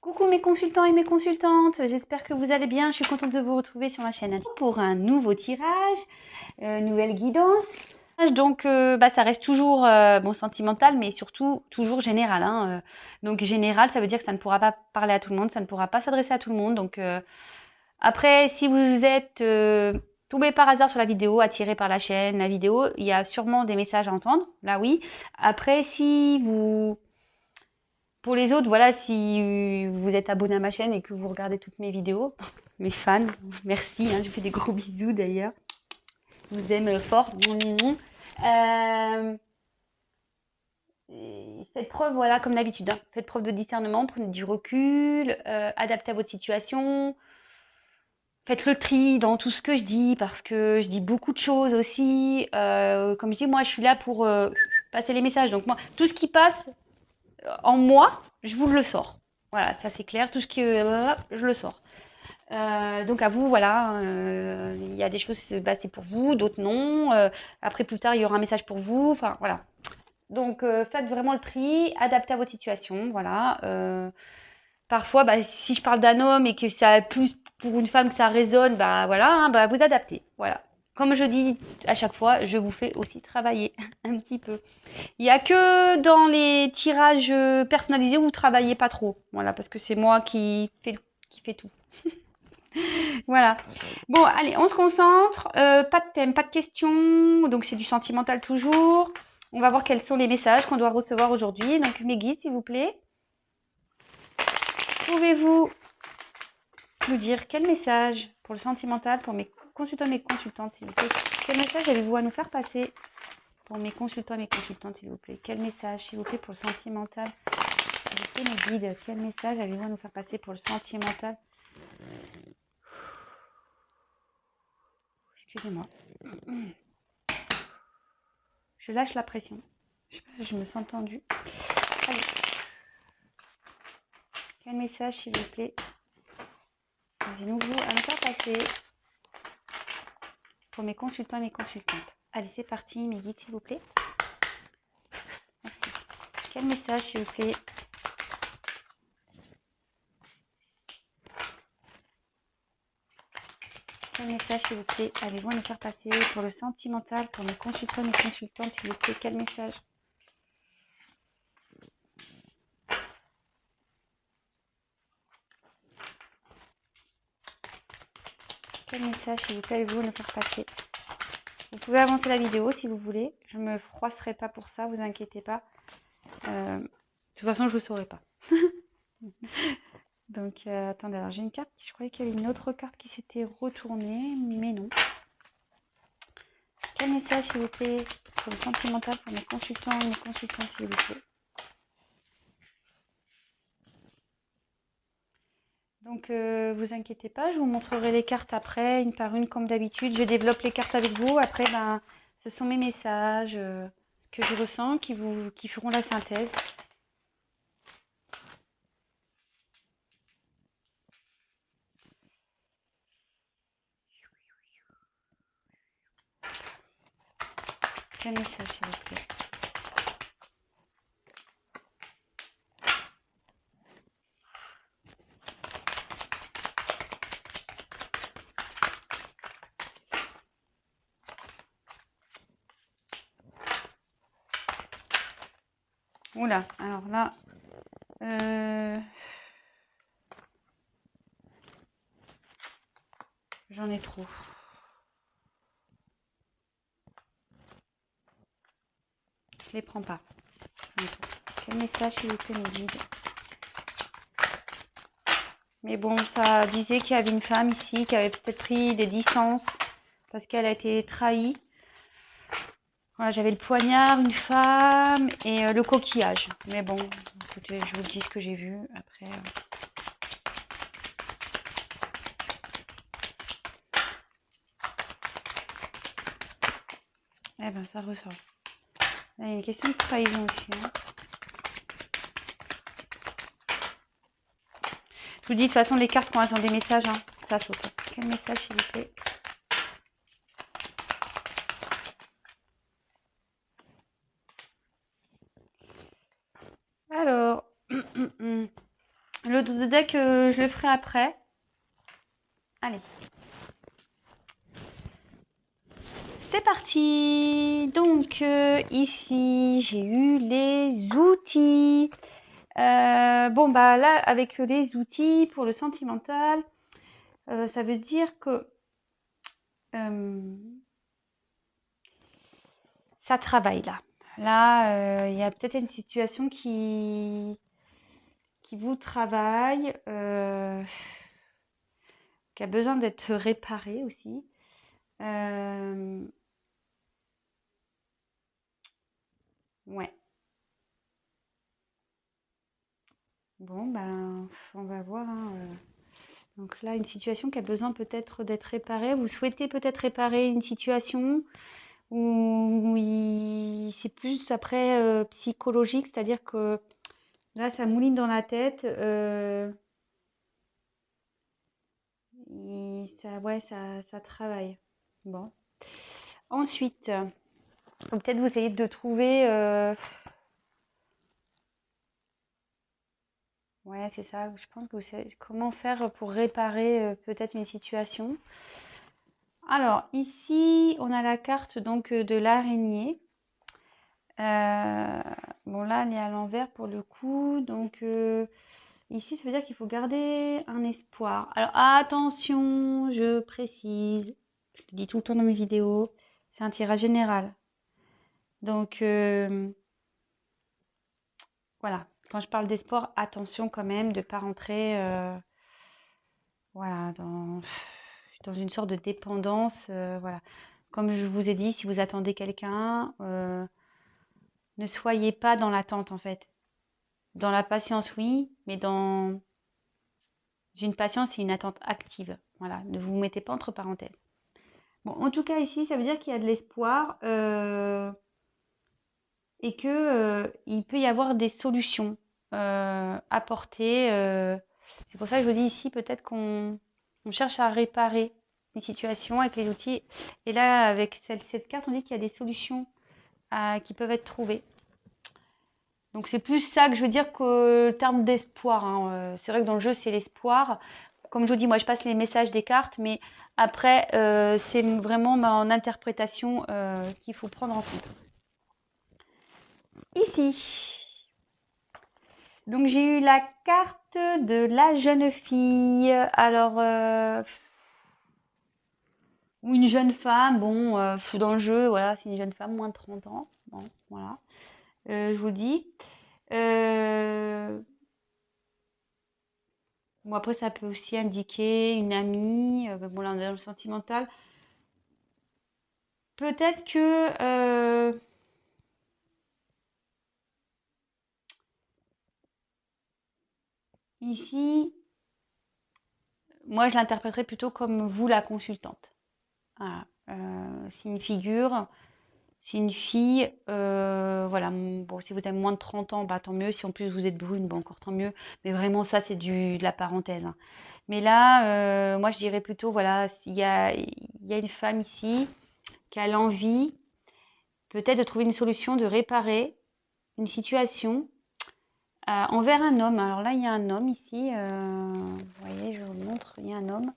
Coucou mes consultants et mes consultantes, j'espère que vous allez bien, je suis contente de vous retrouver sur ma chaîne pour un nouveau tirage, nouvelle guidance. Donc ça reste toujours bon, sentimental mais surtout toujours général. Donc général ça veut dire que ça ne pourra pas parler à tout le monde, ça ne pourra pas s'adresser à tout le monde. Donc après si vous êtes tombé par hasard sur la vidéo, attiré par la chaîne, la vidéo, il y a sûrement des messages à entendre, là oui. Après si vous... Pour les autres, voilà, si vous êtes abonné à ma chaîne et que vous regardez toutes mes vidéos, mes fans, merci, je vous fais des gros bisous d'ailleurs. Je vous aime fort. Faites preuve, voilà, comme d'habitude, faites preuve de discernement, prenez du recul, adaptez à votre situation. Faites le tri dans tout ce que je dis parce que je dis beaucoup de choses aussi. Comme je dis, moi, je suis là pour passer les messages. Donc moi, tout ce qui passe en moi, je vous le sors. Voilà, ça c'est clair. Tout ce qui je le sors. Donc à vous, voilà, il y a des choses, c'est pour vous, d'autres non. Après, plus tard, il y aura un message pour vous. Enfin, voilà. Donc faites vraiment le tri, adaptez à votre situation. Voilà. Parfois, si je parle d'un homme et que ça a plus pour une femme que ça résonne, voilà, vous adaptez. Voilà. Comme je dis à chaque fois, je vous fais aussi travailler un petit peu. Il n'y a que dans les tirages personnalisés où vous travaillez pas trop. Voilà, parce que c'est moi qui fait tout. Voilà. Bon, allez, on se concentre. Pas de thème, pas de questions. Donc, c'est du sentimental toujours. On va voir quels sont les messages qu'on doit recevoir aujourd'hui. Donc, mes guides, s'il vous plaît. Pouvez-vous nous dire quel message pour le sentimental, pour mes consultants et mes consultantes, s'il vous plaît? Quel message avez-vous à nous faire passer pour mes consultants et mes consultantes, s'il vous plaît? Quel message, s'il vous plaît, pour le sentimental? S'il vous plaît, mes guides, quel message avez-vous à nous faire passer pour le sentimental? Excusez-moi. Je lâche la pression. Je sais pas si je me sens tendue. Allez. Quel message, s'il vous plaît, avez-vous à nous faire passer pour mes consultants et mes consultantes? Allez, c'est parti, mes guides, s'il vous plaît. Merci. Quel message, s'il vous plaît? Quel message, s'il vous plaît, avez-vous à nous faire passer pour le sentimental, pour mes consultants et mes consultantes, s'il vous plaît? Quel message? Quel message, s'il vous plaît, avez-vous à nous faire passer? Vous pouvez avancer la vidéo si vous voulez. Je ne me froisserai pas pour ça, vous inquiétez pas. De toute façon, je ne le saurai pas. Donc, attendez, alors j'ai une carte, je croyais qu'il y avait une autre carte qui s'était retournée, mais non. Quel message, s'il vous plaît, pour le sentimental, pour mes consultants et mes consultants, s'il vous plaît? Donc, vous inquiétez pas, je vous montrerai les cartes après, une par une, comme d'habitude. Je développe les cartes avec vous. Après, ce sont mes messages que je ressens qui feront la synthèse. Quel message, s'il vous plaît? Oula, alors là, j'en ai trop. Je les prends pas. J'en ai trop. Quel message, s'il vous plaît, mes guides? Mais bon, ça disait qu'il y avait une femme ici qui avait peut-être pris des distances parce qu'elle a été trahie. Voilà, j'avais le poignard, une femme et le coquillage. Mais bon, écoutez, je vous dis ce que j'ai vu. Après, eh ben, ça ressort. Là, il y a une question de trahison aussi. Je vous dis, de toute façon, les cartes, quand elles ont des messages, ça saute. Quel message, s'il vous plaît? Alors, Le dos de deck, je le ferai après. Allez. C'est parti. Donc, ici, j'ai eu les outils. Bon, bah là, avec les outils pour le sentimental, ça veut dire que ça travaille là. Là, il y a peut-être une situation qui vous travaille, qui a besoin d'être réparée aussi. Ouais. Bon, ben, on va voir, hein, Donc là, une situation qui a besoin peut-être d'être réparée. Vous souhaitez peut-être réparer une situation où c'est plus après psychologique, c'est-à-dire que là, ça mouline dans la tête. Ouais, ça travaille. Bon. Ensuite, peut-être vous essayez de trouver. Ouais, c'est ça. Je pense que vous savez comment faire pour réparer peut-être une situation. Alors, ici, on a la carte donc de l'araignée. Bon, là, elle est à l'envers pour le coup. Donc, ici, ça veut dire qu'il faut garder un espoir. Alors, attention, je précise. Je le dis tout le temps dans mes vidéos. C'est un tirage général. Donc, voilà. Quand je parle d'espoir, attention quand même de ne pas rentrer voilà, dans une sorte de dépendance. Voilà. Comme je vous ai dit, si vous attendez quelqu'un, ne soyez pas dans l'attente en fait. Dans la patience, oui, mais dans une patience et une attente active. Voilà, ne vous mettez pas entre parenthèses. Bon, en tout cas, ici, ça veut dire qu'il y a de l'espoir et que il peut y avoir des solutions apportées. C'est pour ça que je vous dis ici, peut-être qu'on cherche à réparer une situation avec les outils. Et là, avec cette carte, on dit qu'il y a des solutions qui peuvent être trouvées. Donc c'est plus ça que je veux dire que le terme d'espoir, hein. C'est vrai que dans le jeu, c'est l'espoir. Comme je vous dis, moi, je passe les messages des cartes, mais après, c'est vraiment mon interprétation qu'il faut prendre en compte. Ici, donc j'ai eu la carte de la jeune fille. Alors, ou une jeune femme, bon, dans le jeu, voilà, c'est une jeune femme, moins de 30 ans. Bon, voilà, je vous dis. Bon, après, ça peut aussi indiquer une amie. Bon, là, on est dans le sentimental. Peut-être que ici, moi, je l'interpréterais plutôt comme vous, la consultante. Voilà. C'est une figure, c'est une fille. Voilà. Bon, si vous avez moins de 30 ans, bah, tant mieux. Si en plus vous êtes brune, bon, encore tant mieux. Mais vraiment, ça, c'est de la parenthèse, hein. Mais là, moi, je dirais plutôt, voilà, il y a une femme ici qui a l'envie peut-être de trouver une solution, de réparer une situation envers un homme. Alors là, il y a un homme ici. Vous voyez, je vous montre, il y a un homme.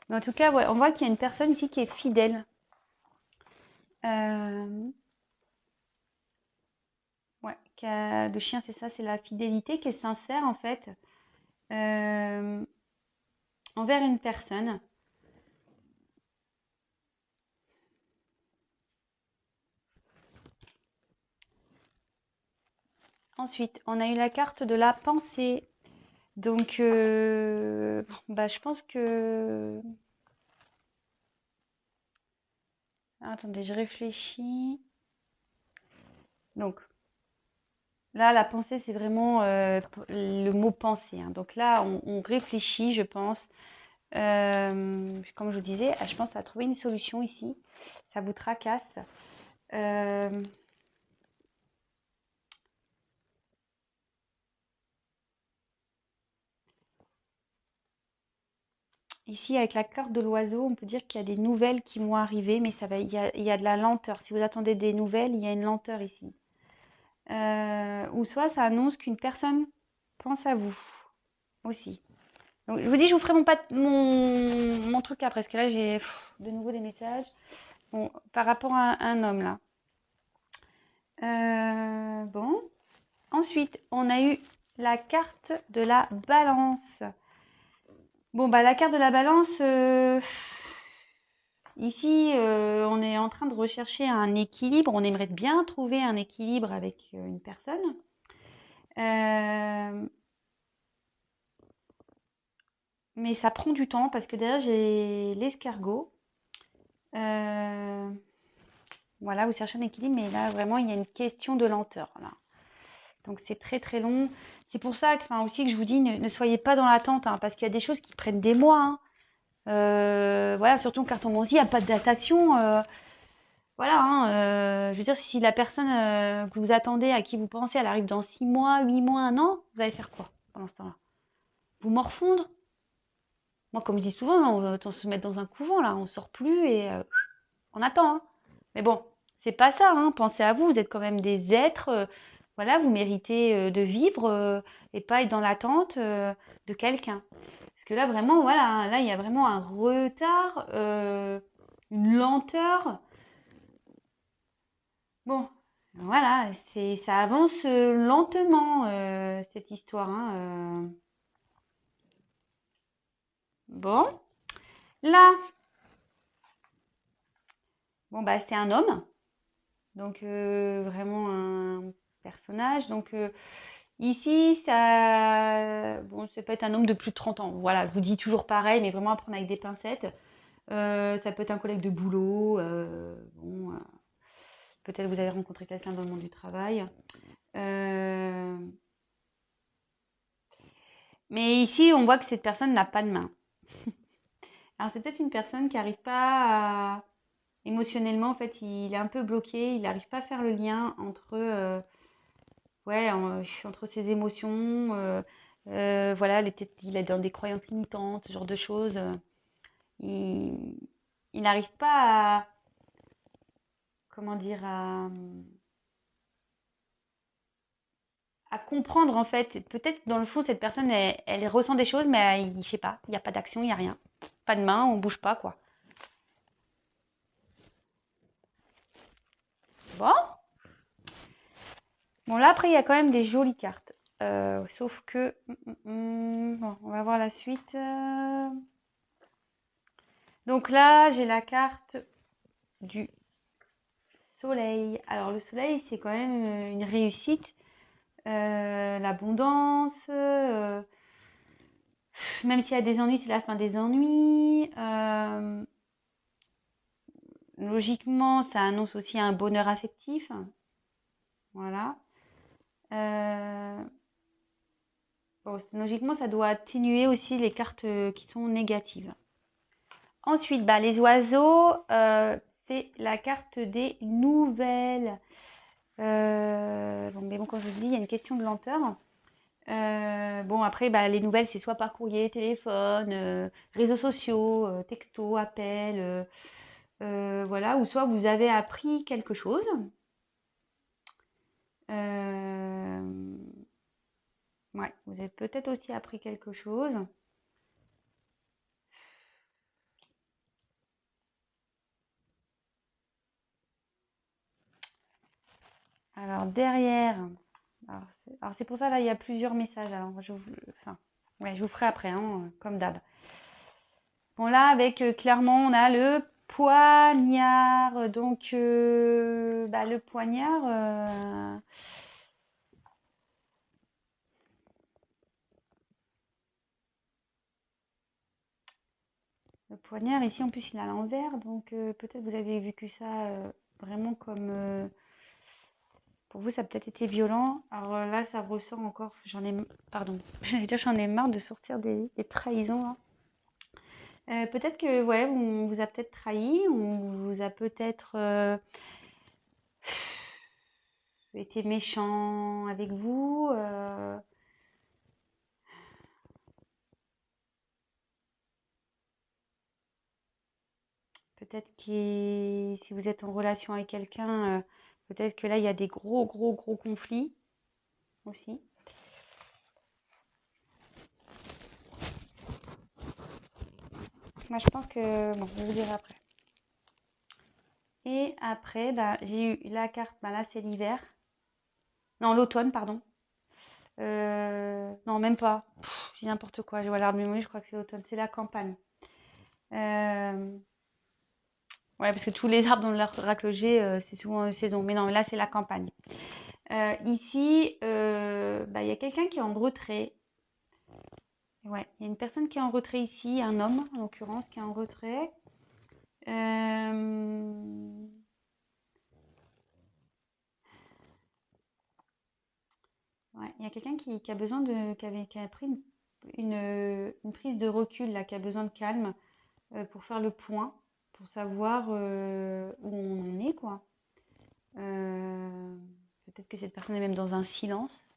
Mais en tout cas, ouais, on voit qu'il y a une personne ici qui est fidèle. Ouais, le chien, c'est ça, c'est la fidélité qui est sincère en fait envers une personne. Ensuite, on a eu la carte de la pensée. Donc, bah, je pense que... Attendez, je réfléchis. Donc, là, la pensée, c'est vraiment le mot pensée, hein. Donc là, on réfléchit, je pense. Comme je vous disais, je pense à trouver une solution ici. Ça vous tracasse. Ici, avec la carte de l'oiseau, on peut dire qu'il y a des nouvelles qui vont arriver, mais il y a de la lenteur. Si vous attendez des nouvelles, il y a une lenteur ici. Ou soit ça annonce qu'une personne pense à vous. aussi. Donc, je vous dis, je vous ferai mon truc après, parce que là, j'ai de nouveau des messages. Bon, par rapport à un homme, là. Bon. Ensuite, on a eu la carte de la balance. Bon, bah, la carte de la balance, ici, on est en train de rechercher un équilibre. On aimerait bien trouver un équilibre avec une personne. Mais ça prend du temps parce que derrière, j'ai l'escargot. Voilà, vous cherchez un équilibre, mais là, vraiment, il y a une question de lenteur, là. Donc, c'est très, très long. C'est pour ça que, aussi que je vous dis, ne soyez pas dans l'attente, hein, parce qu'il y a des choses qui prennent des mois, hein. Voilà, surtout en cartomancie, il n'y a pas de datation. Voilà, hein, je veux dire, si la personne que vous attendez, à qui vous pensez, elle arrive dans 6 mois, 8 mois, 1 an, vous allez faire quoi pendant ce temps-là? Vous morfondre? Moi, comme je dis souvent, on se met dans un couvent, là, on sort plus et on attend, hein. Mais bon, c'est pas ça, hein. Pensez à vous, vous êtes quand même des êtres, voilà, vous méritez de vivre et pas être dans l'attente de quelqu'un. Parce que là, vraiment, voilà, hein, là, il y a vraiment un retard, une lenteur. Bon, voilà, ça avance lentement, cette histoire, hein. Bon, là, bon, bah, c'est un homme. Donc, vraiment un personnage. Donc, ici, bon, ça peut être un homme de plus de 30 ans. Voilà, je vous dis toujours pareil, mais vraiment à prendre avec des pincettes. Ça peut être un collègue de boulot. Bon, peut-être vous avez rencontré quelqu'un dans le monde du travail. Mais ici, on voit que cette personne n'a pas de main. Alors, c'est peut-être une personne qui n'arrive pas à... Émotionnellement, en fait, il est un peu bloqué. Il n'arrive pas à faire le lien entre... ouais, entre ses émotions, voilà, il est dans des croyances limitantes, ce genre de choses. Il, il n'arrive pas à, comment dire, à comprendre en fait. Peut-être dans le fond, cette personne, elle ressent des choses, mais je sais pas, il n'y a pas d'action, il n'y a rien. Pas de main, on bouge pas, quoi. Bon, bon là après, il y a quand même des jolies cartes. Sauf que, bon, on va voir la suite. Donc là, j'ai la carte du soleil. Alors le soleil, c'est quand même une réussite, l'abondance. Même s'il y a des ennuis, c'est la fin des ennuis. Logiquement, ça annonce aussi un bonheur affectif. Voilà. Bon, logiquement, ça doit atténuer aussi les cartes qui sont négatives. Ensuite, bah, les oiseaux, c'est la carte des nouvelles. Bon, mais bon, comme je vous dis, il y a une question de lenteur. Bon, après, bah, les nouvelles, c'est soit par courrier, téléphone, réseaux sociaux, texto, appel, voilà, ou soit vous avez appris quelque chose. Ouais, vous avez peut-être aussi appris quelque chose. Alors derrière, alors c'est pour ça là, il y a plusieurs messages. Alors enfin, ouais, je vous ferai après, hein, comme d'hab. Bon là, avec clairement, on a le poignard. Donc, bah, le poignard, ici en plus il est à l'envers, donc peut-être vous avez vécu ça vraiment comme... pour vous, ça a peut-être été violent. Alors là, ça ressort encore. Pardon, j'allais dire, j'en ai marre de sortir des trahisons, là. Peut-être que, ouais, on vous a peut-être trahi, on vous a peut-être été méchant avec vous. Peut-être que si vous êtes en relation avec quelqu'un, peut-être que là, il y a des gros, gros, gros conflits aussi. Moi, je pense que... Bon, je vous dirai après. Et après, bah, j'ai eu la carte, bah, là, c'est l'hiver. Non, l'automne, pardon. Non, même pas. J'ai n'importe quoi. Je vois l'arbre de je crois que c'est l'automne. C'est la campagne. Euh, Ouais, parce que tous les arbres dans l'oracle G, c'est souvent saison. Mais non, là, c'est la campagne. Ici, bah, il y a quelqu'un qui est en retrait. Ouais, il y a une personne qui est en retrait ici, un homme en l'occurrence, qui est en retrait. Euh, Ouais, il y a quelqu'un qui a besoin qui a pris une prise de recul, là, qui a besoin de calme pour faire le point, pour savoir où on en est, quoi. Euh, Peut-être que cette personne est même dans un silence.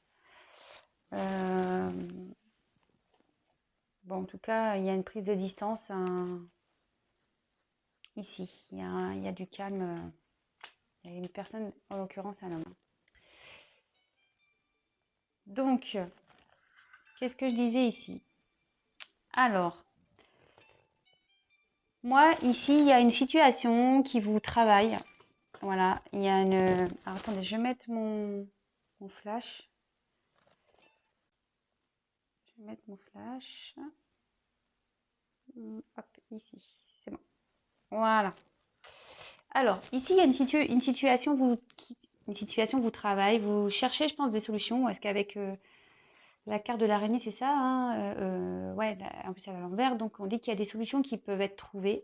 Euh, Bon, en tout cas, il y a une prise de distance ici. Il y a du calme. Il y a une personne, en l'occurrence un homme. Donc, qu'est-ce que je disais ici? Alors, moi, ici, il y a une situation qui vous travaille. Voilà, il y a une... Alors, attendez, je vais mettre mon flash. Je vais mettre mon flash. Hop, ici, c'est bon. Voilà. Alors, ici, il y a une situation une situation vous travaille. Vous cherchez, je pense, des solutions. Est-ce qu'avec la carte de l'araignée, c'est ça, hein, ouais, en plus, elle est à l'envers. Donc, on dit qu'il y a des solutions qui peuvent être trouvées.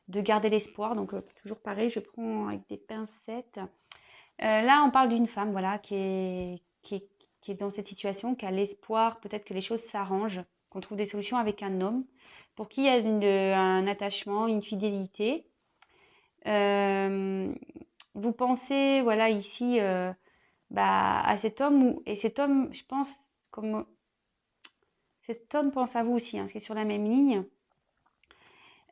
De garder l'espoir. Donc, toujours pareil, je prends avec des pincettes. Là, on parle d'une femme, voilà, qui est dans cette situation, qui a l'espoir, peut-être que les choses s'arrangent, qu'on trouve des solutions avec un homme, pour qui il y a un attachement, une fidélité. Euh, Vous pensez, voilà, ici, bah, à cet homme, et cet homme, je pense, comme cet homme pense à vous aussi, hein, c'est sur la même ligne.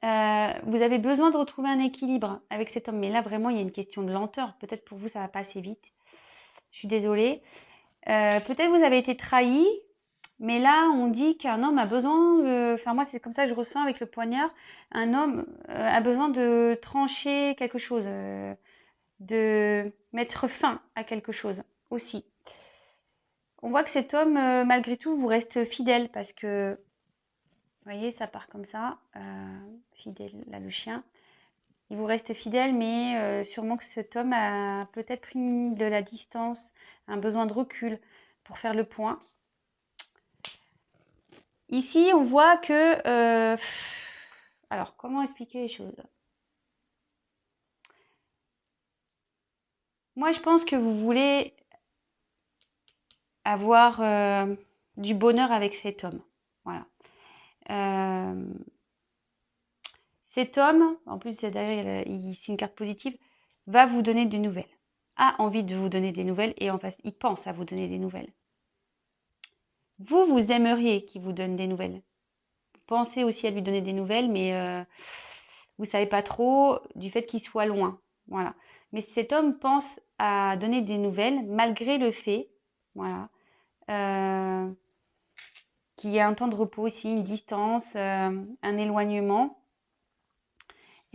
Vous avez besoin de retrouver un équilibre avec cet homme, mais là, vraiment, il y a une question de lenteur. Peut-être pour vous, ça va pas assez vite. Je suis désolée. Peut-être vous avez été trahi, mais là, on dit qu'un homme a besoin enfin, moi, c'est comme ça que je ressens avec le poignard. Un homme a besoin de trancher quelque chose, de mettre fin à quelque chose aussi. On voit que cet homme, malgré tout, vous reste fidèle parce que, vous voyez, ça part comme ça. Fidèle, là, le chien. Il vous reste fidèle, mais sûrement que cet homme a peut-être pris de la distance, un besoin de recul pour faire le point. Ici, on voit que... alors, comment expliquer les choses? Moi, je pense que vous voulez avoir du bonheur avec cet homme. Voilà. Euh, Cet homme, en plus, d'ailleurs, c'est une carte positive, va vous donner des nouvelles. A envie de vous donner des nouvelles et en face, il pense à vous donner des nouvelles. Vous aimeriez qu'il vous donne des nouvelles. Vous pensez aussi à lui donner des nouvelles, mais vous ne savez pas trop du fait qu'il soit loin. Voilà. Mais cet homme pense à donner des nouvelles malgré le fait, voilà, euh, qu'il y a un temps de repos aussi, une distance, un éloignement.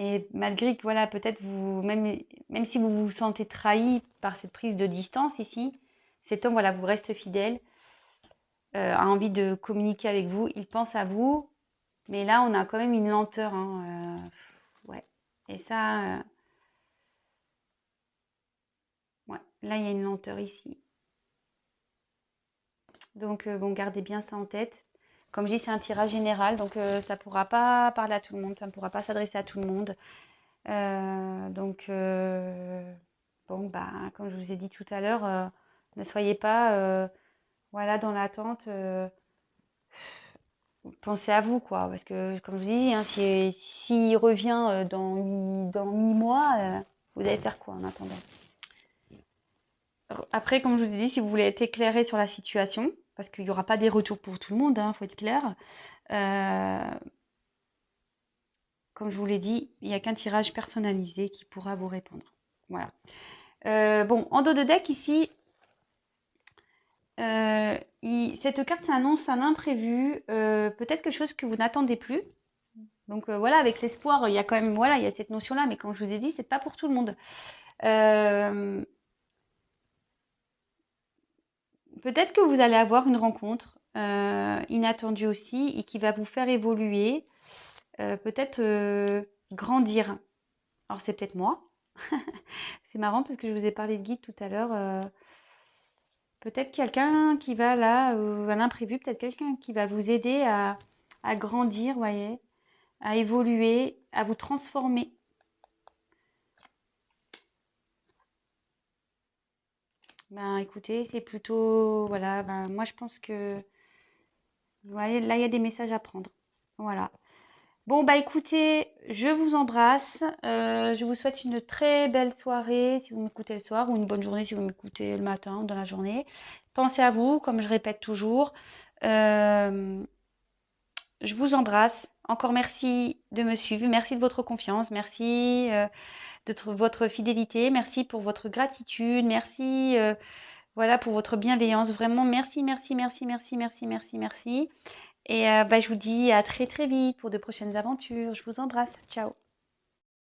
Et malgré que, voilà, peut-être même si vous vous sentez trahi par cette prise de distance ici, cet homme, voilà, vous reste fidèle, a envie de communiquer avec vous, il pense à vous, mais là, on a quand même une lenteur, hein, ouais. Et ça, ouais, là, il y a une lenteur ici. Donc, bon, gardez bien ça en tête. Comme je dis, c'est un tirage général, donc ça ne pourra pas parler à tout le monde, ça ne pourra pas s'adresser à tout le monde. Bon, bah, comme je vous ai dit tout à l'heure, ne soyez pas voilà, dans l'attente. Pensez à vous, quoi. Parce que, comme je vous ai dit, hein, s'il revient dans 8 mois, vous allez faire quoi en attendant? Après, comme je vous ai dit, si vous voulez être éclairé sur la situation, parce qu'il n'y aura pas des retours pour tout le monde, il faut être clair. Comme je vous l'ai dit, il n'y a qu'un tirage personnalisé qui pourra vous répondre. Voilà. Bon, en dos de deck, ici, cette carte, ça annonce un imprévu, peut-être quelque chose que vous n'attendez plus. Donc voilà, avec l'espoir, il y a quand même, voilà, il y a cette notion-là, mais comme je vous ai dit, c'est pas pour tout le monde. Euh, Peut-être que vous allez avoir une rencontre inattendue aussi et qui va vous faire évoluer, peut-être grandir. Alors c'est peut-être moi. C'est marrant parce que je vous ai parlé de guide tout à l'heure. Peut-être quelqu'un qui va là, à l'imprévu, peut-être quelqu'un qui va vous aider à grandir, voyez, à évoluer, à vous transformer. Ben écoutez, c'est plutôt, voilà, ben moi je pense que, vous voyez, là il y a des messages à prendre. Voilà. Bon, bah écoutez, je vous embrasse. Je vous souhaite une très belle soirée si vous m'écoutez le soir ou une bonne journée si vous m'écoutez le matin ou dans la journée. Pensez à vous, comme je répète toujours. Euh, je vous embrasse. Encore merci de me suivre. Merci de votre confiance. Merci de votre fidélité. Merci pour votre gratitude. Merci voilà, pour votre bienveillance. Vraiment, merci, merci, merci, merci, merci, merci, merci. Et bah, je vous dis à très très vite pour de prochaines aventures. Je vous embrasse. Ciao.